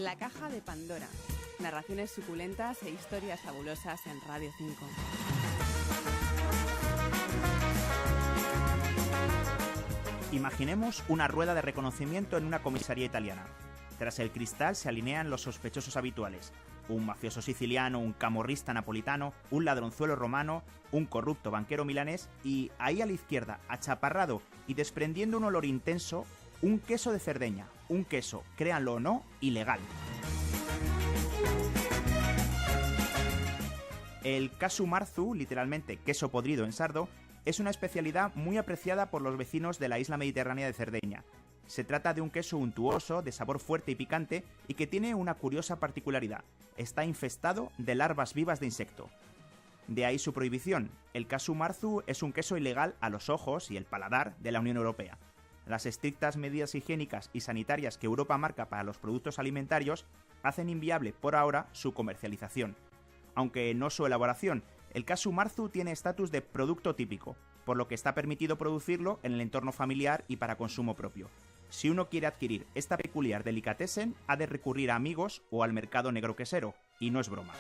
La caja de Pandora. Narraciones suculentas e historias fabulosas en Radio 5. Imaginemos una rueda de reconocimiento en una comisaría italiana. Tras el cristal se alinean los sospechosos habituales. Un mafioso siciliano, un camorrista napolitano, un ladronzuelo romano, un corrupto banquero milanés y, ahí a la izquierda, achaparrado y desprendiendo un olor intenso, un queso de Cerdeña. Un queso, créanlo o no, ilegal. El casu marzu, literalmente queso podrido en sardo, es una especialidad muy apreciada por los vecinos de la isla mediterránea de Cerdeña. Se trata de un queso untuoso, de sabor fuerte y picante, y que tiene una curiosa particularidad: está infestado de larvas vivas de insecto. De ahí su prohibición. El casu marzu es un queso ilegal a los ojos y el paladar de la Unión Europea. Las estrictas medidas higiénicas y sanitarias que Europa marca para los productos alimentarios hacen inviable por ahora su comercialización. Aunque no su elaboración, el casu marzu tiene estatus de producto típico, por lo que está permitido producirlo en el entorno familiar y para consumo propio. Si uno quiere adquirir esta peculiar delicatessen, ha de recurrir a amigos o al mercado negro quesero, y no es broma.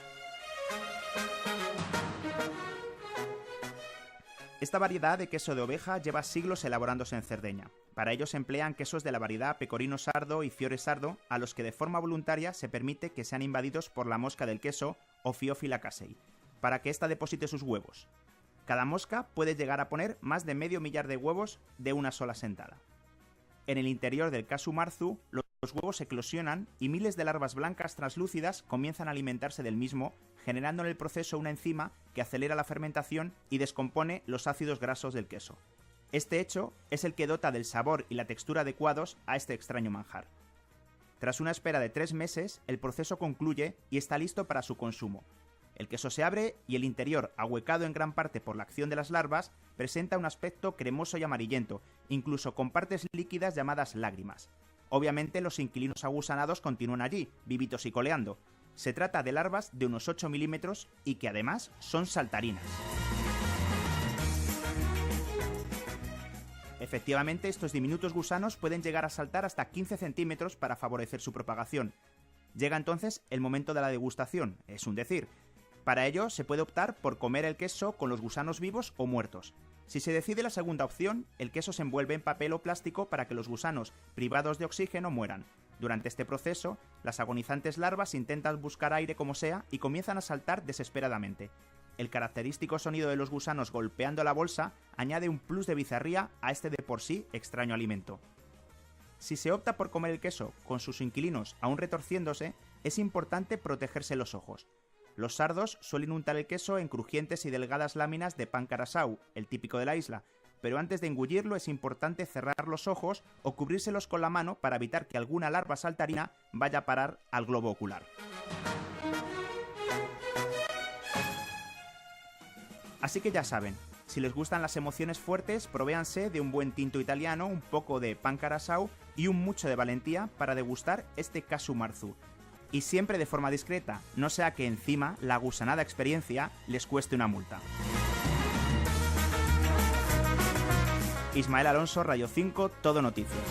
Esta variedad de queso de oveja lleva siglos elaborándose en Cerdeña. Para ello se emplean quesos de la variedad pecorino sardo y fiore sardo, a los que de forma voluntaria se permite que sean invadidos por la mosca del queso Ophiophylla casei, para que ésta deposite sus huevos. Cada mosca puede llegar a poner más de medio millar de huevos de una sola sentada. En el interior del casu marzu, los huevos eclosionan y miles de larvas blancas translúcidas comienzan a alimentarse del mismo, generando en el proceso una enzima que acelera la fermentación y descompone los ácidos grasos del queso. Este hecho es el que dota del sabor y la textura adecuados a este extraño manjar. Tras una espera de 3 meses, el proceso concluye y está listo para su consumo. El queso se abre y el interior, ahuecado en gran parte por la acción de las larvas, presenta un aspecto cremoso y amarillento, incluso con partes líquidas llamadas lágrimas. Obviamente los inquilinos agusanados continúan allí, vivitos y coleando. Se trata de larvas de unos 8 milímetros y que además son saltarinas. Efectivamente, estos diminutos gusanos pueden llegar a saltar hasta 15 centímetros para favorecer su propagación. Llega entonces el momento de la degustación, es un decir. Para ello se puede optar por comer el queso con los gusanos vivos o muertos. Si se decide la segunda opción, el queso se envuelve en papel o plástico para que los gusanos, privados de oxígeno, mueran. Durante este proceso, las agonizantes larvas intentan buscar aire como sea y comienzan a saltar desesperadamente. El característico sonido de los gusanos golpeando la bolsa añade un plus de bizarría a este de por sí extraño alimento. Si se opta por comer el queso con sus inquilinos aún retorciéndose, es importante protegerse los ojos. Los sardos suelen untar el queso en crujientes y delgadas láminas de pan carasau, el típico de la isla, pero antes de engullirlo es importante cerrar los ojos o cubrírselos con la mano para evitar que alguna larva saltarina vaya a parar al globo ocular. Así que ya saben, si les gustan las emociones fuertes, provéanse de un buen tinto italiano, un poco de pan carasau y un mucho de valentía para degustar este casu marzu. Y siempre de forma discreta, no sea que encima la gusanada experiencia les cueste una multa. Ismael Alonso, Radio 5, Todo Noticias.